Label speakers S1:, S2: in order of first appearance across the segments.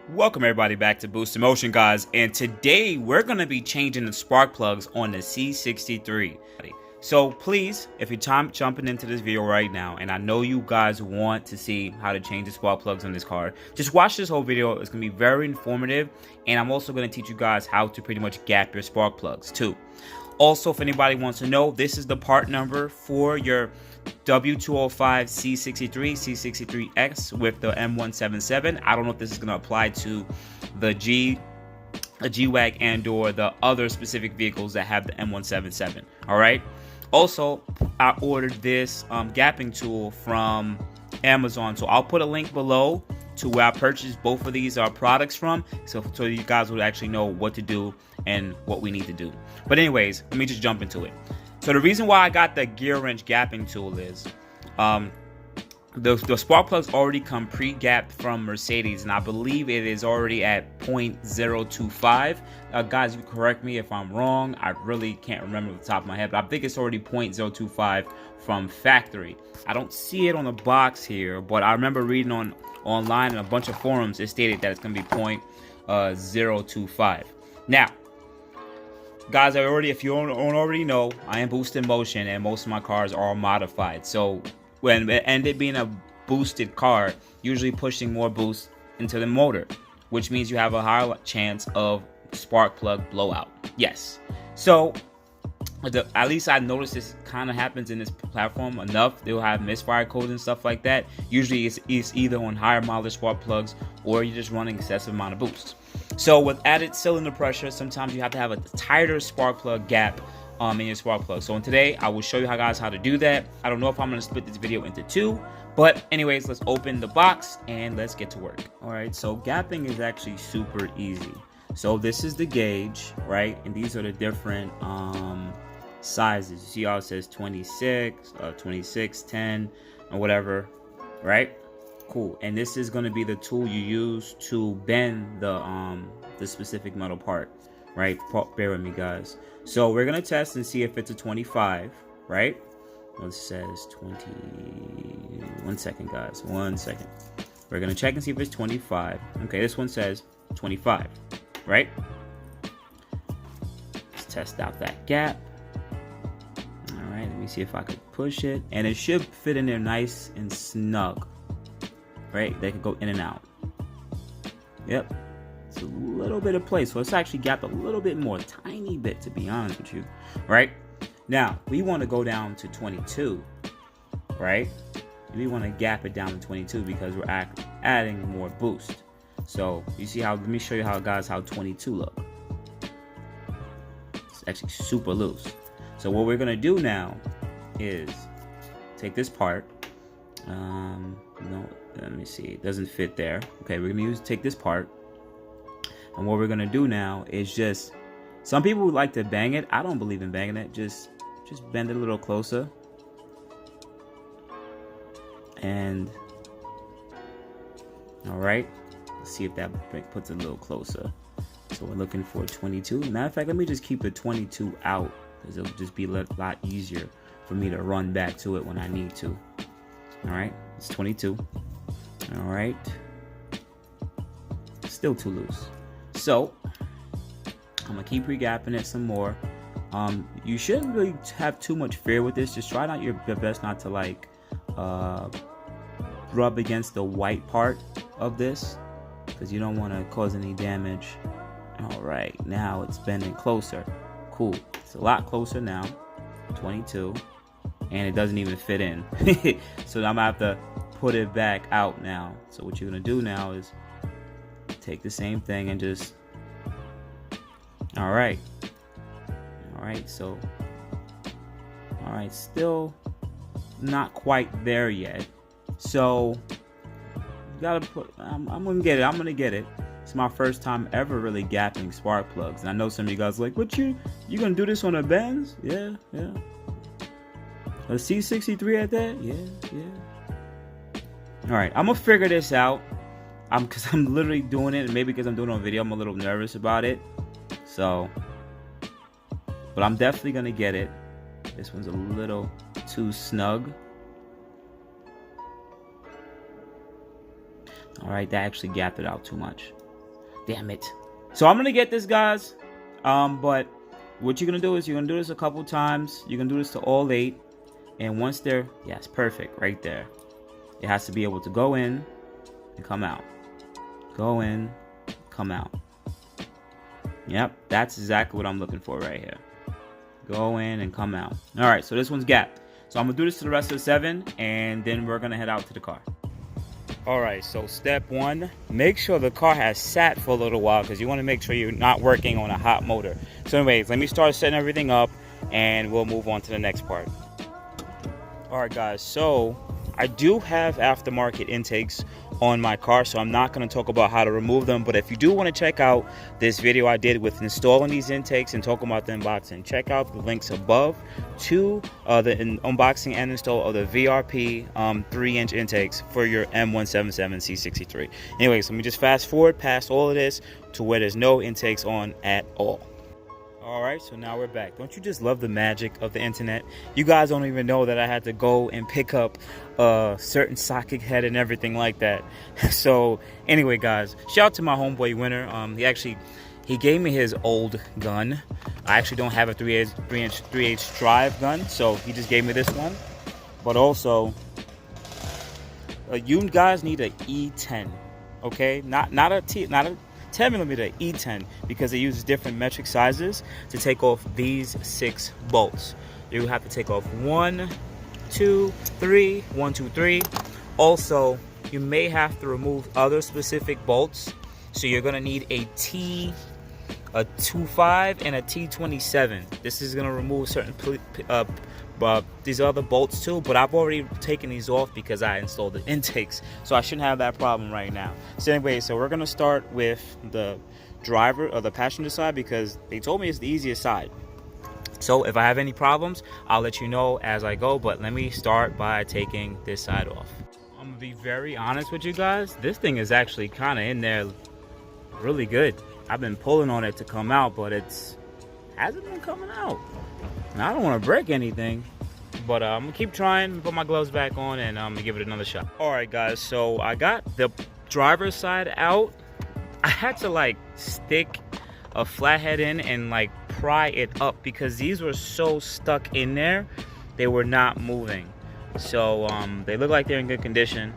S1: Welcome everybody back to boostinmotion, guys, and today we're going to be changing the spark plugs on the C63. So please, if you're jumping into this video right now, and I know you guys want to see how to change the spark plugs on this car, just watch this whole video. It's going to be very informative, and I'm also going to teach you guys how to pretty much gap your spark plugs too. Also, if anybody wants to know, this is the part number for your W205 C63, C63s with the M177. I don't know if this is going to apply to the GUAGE and or the other specific vehicles that have the M177. All right. Also, I ordered this gapping tool from Amazon, so I'll put a link below to where I purchased both of these products from, so you guys would actually know what to do and what we need to do. But anyways, let me just jump into it. So the reason why I got the gear wrench gapping tool is the spark plugs already come pre-gapped from Mercedes, and I believe it is already at 0.025. Guys, you correct me if I'm wrong. I really can't remember off the top of my head, but I think it's already 0.025 from factory. I don't see it on the box here, but I remember reading online in a bunch of forums, it stated that it's going to be 0.025. Now, guys, if you don't already know, I am boostinmotion, and most of my cars are modified. So when it ended being a boosted car, usually pushing more boost into the motor, which means you have a higher chance of spark plug blowout. Yes. So at least I noticed this kind of happens in this platform enough. They'll have misfire codes and stuff like that. Usually it's either on higher mileage spark plugs or you're just running excessive amount of boost. So with added cylinder pressure, sometimes you have to have a tighter spark plug gap in your spark plug. So today I will show you guys how to do that. I don't know if I'm going to split this video into two, but anyways, let's open the box and let's get to work. All right, so gapping is actually super easy. So this is the gauge, right? And these are the different sizes. You see how it says 26, 26, 10, or whatever, right? Cool. And this is going to be the tool you use to bend the specific metal part, right? Bear with me, guys. So we're going to test and see if it's a 25, right? Well, it says 20. 1 second, guys. 1 second. We're going to check and see if it's 25. Okay, this one says 25, right? Let's test out that gap. All right, let me see if I could push it. And it should fit in there nice and snug, right? They can go in and out. Yep. It's a little bit of place, so it's actually gapped a little bit more, tiny bit, to be honest with you, right? Now we want to go down to 22, right? We want to gap it down to 22 because we're adding more boost. So you see how? Let me show you how 22 look. It's actually super loose. So what we're gonna do now is take this part. No, let me see. It doesn't fit there. Okay, we're gonna take this part. And what we're gonna do now is just, some people would like to bang it. I don't believe in banging it. Just bend it a little closer. And all right, let's see if that puts it a little closer. So we're looking for 22. Matter of fact, let me just keep the 22 out because it'll just be a lot easier for me to run back to it when I need to. All right, it's 22. All right, still too loose. So I'm gonna keep re-gapping it some more. You shouldn't really have too much fear with this. Just try not your best not to like rub against the white part of this because you don't want to cause any damage. All right, now it's bending closer. Cool, it's a lot closer now. 22, and it doesn't even fit in. So I'm gonna have to put it back out now. So what you're gonna do now is take the same thing and just, all right, so all right, still not quite there yet. So you gotta put, I'm gonna get it. It's my first time ever really gapping spark plugs, and I know some of you guys are like, what, you gonna do this on a Benz? Yeah. A C63 at that? Yeah. All right, I'm gonna figure this out. Because I'm literally doing it, and maybe because I'm doing it on video, I'm a little nervous about it. So, but I'm definitely gonna get it. This one's a little too snug. All right, that actually gapped it out too much. Damn it. So I'm gonna get this, guys. But what you're gonna do is you're gonna do this a couple times. You're gonna do this to all 8, and once they're, yes, perfect, right there. It has to be able to go in and come out. Go in, come out. Yep, that's exactly what I'm looking for right here. Go in and come out. All right, so this one's gapped. So I'm gonna do this to the rest of the 7, and then we're gonna head out to the car. All right, so step 1, make sure the car has sat for a little while, because you want to make sure you're not working on a hot motor. So anyways, let me start setting everything up, and we'll move on to the next part. All right, guys, so I do have aftermarket intakes on my car, so I'm not going to talk about how to remove them. But if you do want to check out this video I did with installing these intakes and talking about the unboxing, check out the links above to the unboxing and install of the VRP 3-inch intakes for your M177 C63. Anyways, let me just fast forward past all of this to where there's no intakes on at all. All right, so now we're back. Don't you just love the magic of the internet? You guys don't even know that I had to go and pick up a certain socket head and everything like that. So anyway, guys, shout out to my homeboy Winner. He gave me his old gun. I actually don't have a 3-inch drive gun, so he just gave me this one. But also, you guys need an E10, okay? Not a 10mm E10, because it uses different metric sizes to take off these 6 bolts. You have to take off 1, 2, 3, 1, 2, 3. Also, you may have to remove other specific bolts, so you're gonna need a T25 and a T27. This is gonna remove certain these other bolts too, but I've already taken these off because I installed the intakes, so I shouldn't have that problem right now. So anyway, so we're gonna start with the driver or the passenger side, because they told me it's the easiest side. So if I have any problems, I'll let you know as I go, but let me start by taking this side off. I'm gonna be very honest with you guys, this thing is actually kind of in there really good. I've been pulling on it to come out, but hasn't been coming out. Now, I don't want to break anything, but I'm gonna keep trying, put my gloves back on, and I'm gonna give it another shot. All right, guys, so I got the driver's side out. I had to like stick a flathead in and like pry it up, because these were so stuck in there, they were not moving. So they look like they're in good condition,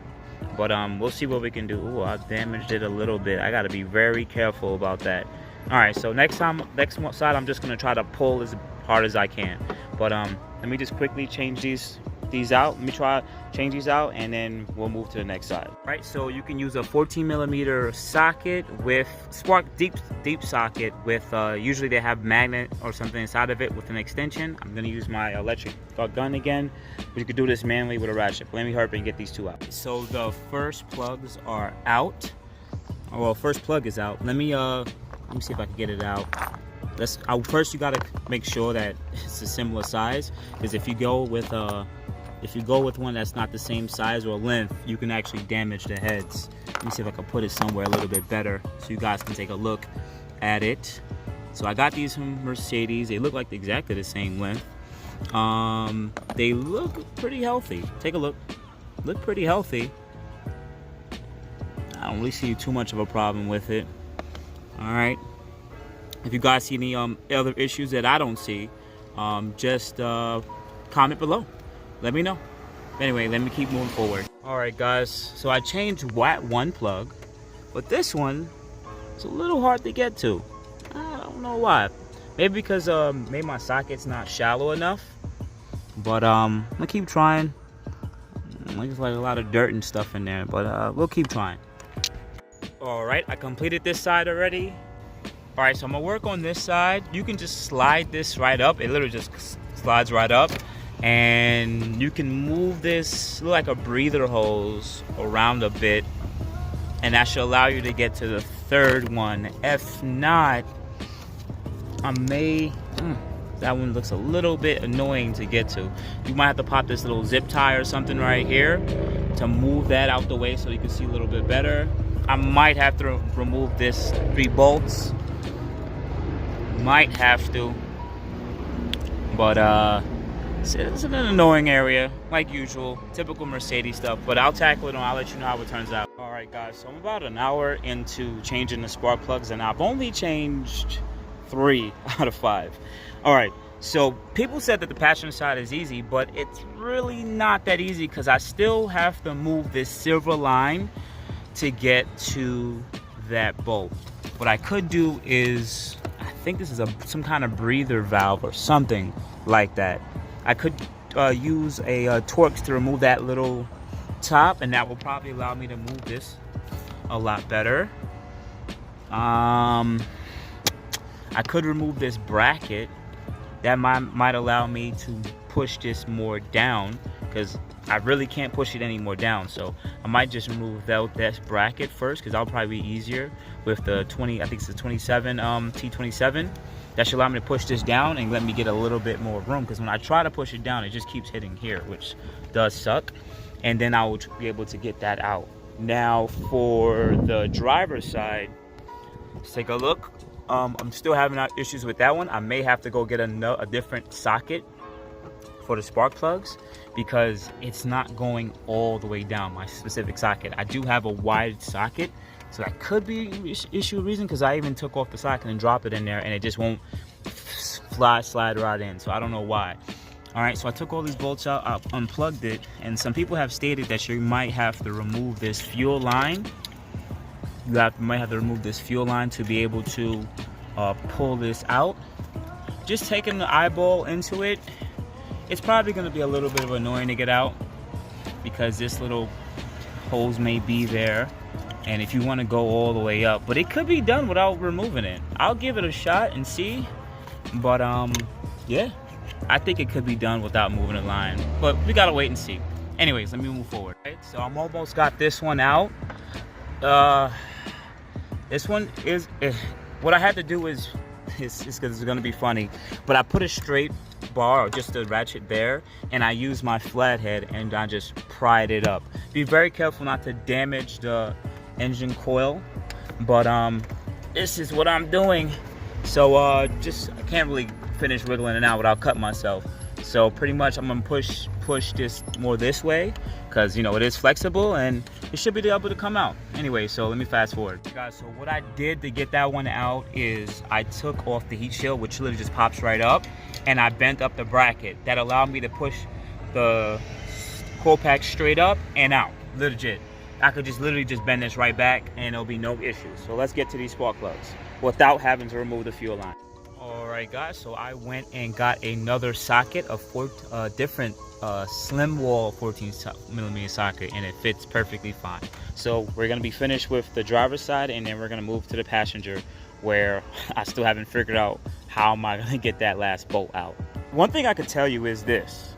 S1: but we'll see what we can do. Ooh, I damaged it a little bit. I gotta be very careful about that. All right, so next side, I'm just gonna try to pull as hard as I can. But let me just quickly change these out. Let me change these out, and then we'll move to the next side. All right, so you can use a 14mm socket with spark deep socket with usually they have magnet or something inside of it with an extension. I'm gonna use my electric gun again, but you could do this manually with a ratchet. Let me hurry and get these 2 out. So the first plugs are out. Oh, well, first plug is out. Let me see if I can get it out. First you gotta make sure that it's a similar size, because if you go with one that's not the same size or length, you can actually damage the heads. Let me see if I can put it somewhere a little bit better so you guys can take a look at it. So I got these from Mercedes. They look like exactly the same length. They look pretty healthy. Take a look. Look pretty healthy. I don't really see too much of a problem with it. All right. If you guys see any other issues that I don't see, just comment below. Let me know. Anyway, let me keep moving forward. All right, guys. So I changed one plug, but this one is a little hard to get to. I don't know why. Maybe because maybe my socket's not shallow enough. But I'm gonna keep trying. Looks like a lot of dirt and stuff in there, but we'll keep trying. All right, I completed this side already. All right, so I'm gonna work on this side. You can just slide this right up. It literally just slides right up, and you can move this like a breather hose around a bit, and that should allow you to get to the third one. If not, I may. That one looks a little bit annoying to get to. You might have to pop this little zip tie or something right here to move that out the way so you can see a little bit better. I might have to remove this 3 bolts. Might have to, but It's an annoying area, like usual, typical Mercedes stuff, but I'll tackle it and I'll let you know how it turns out. All right, guys, so I'm about an hour into changing the spark plugs, and I've only changed 3 out of 5. All right, so people said that the passenger side is easy, but it's really not that easy because I still have to move this silver line to get to that bolt. What I could do is, I think this is some kind of breather valve or something like that. I could use a Torx to remove that little top, and that will probably allow me to move this a lot better. I could remove this bracket. That might allow me to push this more down, because I really can't push it any more down. So I might just remove that bracket first, because that'll probably be easier with the 20, I think it's the 27 T27. That should allow me to push this down and let me get a little bit more room, because when I try to push it down, it just keeps hitting here, which does suck. And then I will be able to get that out. Now for the driver's side, let's take a look. I'm still having issues with that one. I may have to go get a different socket for the spark plugs, because it's not going all the way down, my specific socket. I do have a wide socket, so that could be an issue reason, because I even took off the socket and dropped it in there, and it just won't slide right in. So I don't know why. All right, so I took all these bolts out, I unplugged it, and some people have stated that you might have to remove this fuel line. Might have to remove this fuel line to be able to pull this out. Just taking the eyeball into it, it's probably going to be a little bit of annoying to get out, because this little hose may be there, and if you want to go all the way up, but it could be done without removing it. I'll give it a shot and see, but yeah, I think it could be done without moving the line, but we gotta wait and see. Anyways, let me move forward. Right, so I'm almost got this one out. This one is what I had to do is because it's gonna be funny, but I put a straight bar, or just a ratchet there, and I used my flathead and I just pried it up. Be very careful not to damage the engine coil, but this is what I'm doing. So I can't really finish wiggling it out without cutting myself. So pretty much I'm gonna push this more this way, because you know it is flexible and it should be able to come out. Anyway, so let me fast forward. Guys, so what I did to get that one out is I took off the heat shield, which literally just pops right up, and I bent up the bracket. That allowed me to push the coil pack straight up and out, legit. I could just literally just bend this right back and there'll be no issues. So let's get to these spark plugs without having to remove the fuel line. All right, guys, so I went and got another socket, a different slim wall 14mm socket, and it fits perfectly fine. So we're gonna be finished with the driver's side, and then we're gonna move to the passenger, where I still haven't figured out how am I gonna get that last bolt out. One thing I could tell you is this: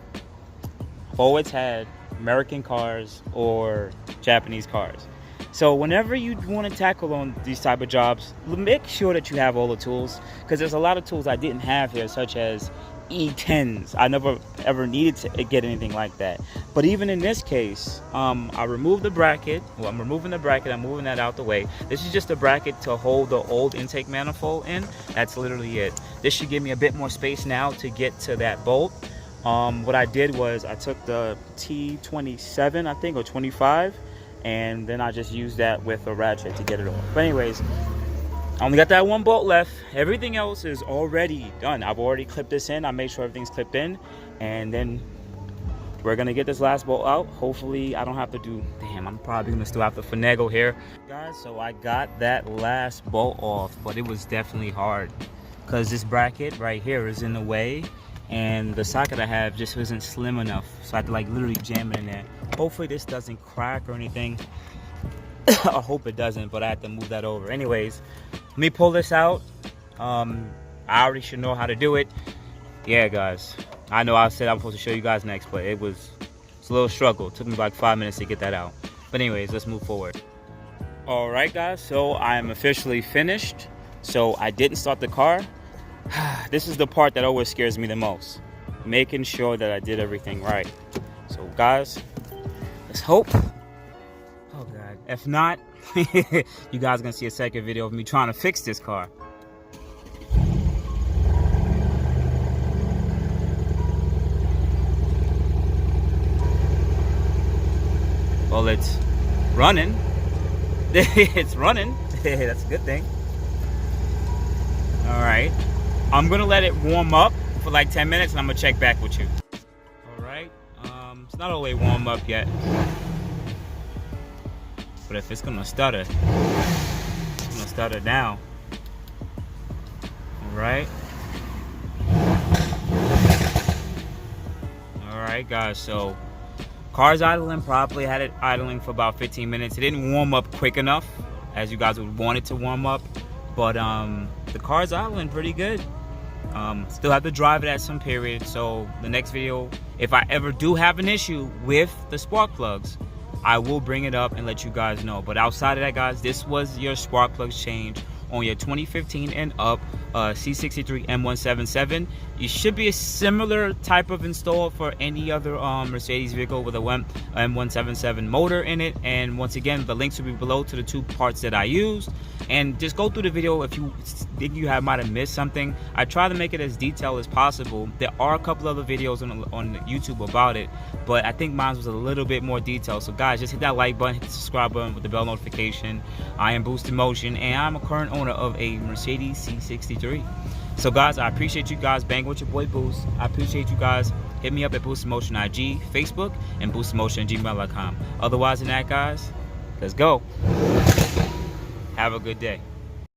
S1: I've always had American cars or Japanese cars. So whenever you want to tackle on these type of jobs, make sure that you have all the tools, because there's a lot of tools I didn't have here, such as E10s. I never ever needed to get anything like that. But even in this case, I removed the bracket. Well, I'm removing the bracket, I'm moving that out the way. This is just a bracket to hold the old intake manifold in. That's literally it. This should give me a bit more space now to get to that bolt. What I did was I took the T27, I think, or 25, and then I just used that with a ratchet to get it off. But anyways, I only got that one bolt left. Everything else is already done. I've already clipped this in. I made sure everything's clipped in, and then we're gonna get this last bolt out. Hopefully I don't have to do, damn, I'm probably gonna still have to finagle here. Guys, so I got that last bolt off, but it was definitely hard, because this bracket right here is in the way, and the socket I have just isn't slim enough, so I have to like literally jam it in there. Hopefully this doesn't crack or anything. I hope it doesn't, but I have to move that over. Anyways, let me pull this out. I already should know how to do it. Yeah, guys, I know I said I was supposed to show you guys next, but it's a little struggle. It took me like 5 minutes to get that out. But anyways, let's move forward. All right, guys, so I am officially finished. So I didn't start the car. This is the part that always scares me the most, making sure that I did everything right. So guys, let's hope. Oh God, if not, you guys are gonna see a second video of me trying to fix this car. Well, it's running. It's running. That's a good thing. All right, I'm gonna let it warm up for like 10 minutes and I'm gonna check back with you. All right, it's not all the way warm up yet, but if it's gonna stutter, it's gonna stutter now. All right. All right, guys, so car's idling properly. Had it idling for about 15 minutes. It didn't warm up quick enough as you guys would want it to warm up, but the car's idling pretty good. Still have to drive it at some period, so the next video, if I ever do have an issue with the spark plugs, I will bring it up and let you guys know. But outside of that, guys, this was your spark plugs change on your 2015 and up c63 m177. You should be a similar type of install for any other Mercedes vehicle with a m177 motor in it. And once again, the links will be below to the 2 parts that I used. And just go through the video if you think you might have missed something. I try to make it as detailed as possible. There are a couple other videos on YouTube about it, but I think mine was a little bit more detailed. So guys, just hit that like button, hit the subscribe button with the bell notification. I am Boost in Motion, and I'm a current owner of a Mercedes C63. So guys, I appreciate you guys banging with your boy Boost. I appreciate you guys. Hit me up at Boost in Motion IG, Facebook, and boostinmotion@gmail.com. Otherwise than that, guys, let's go. Have a good day.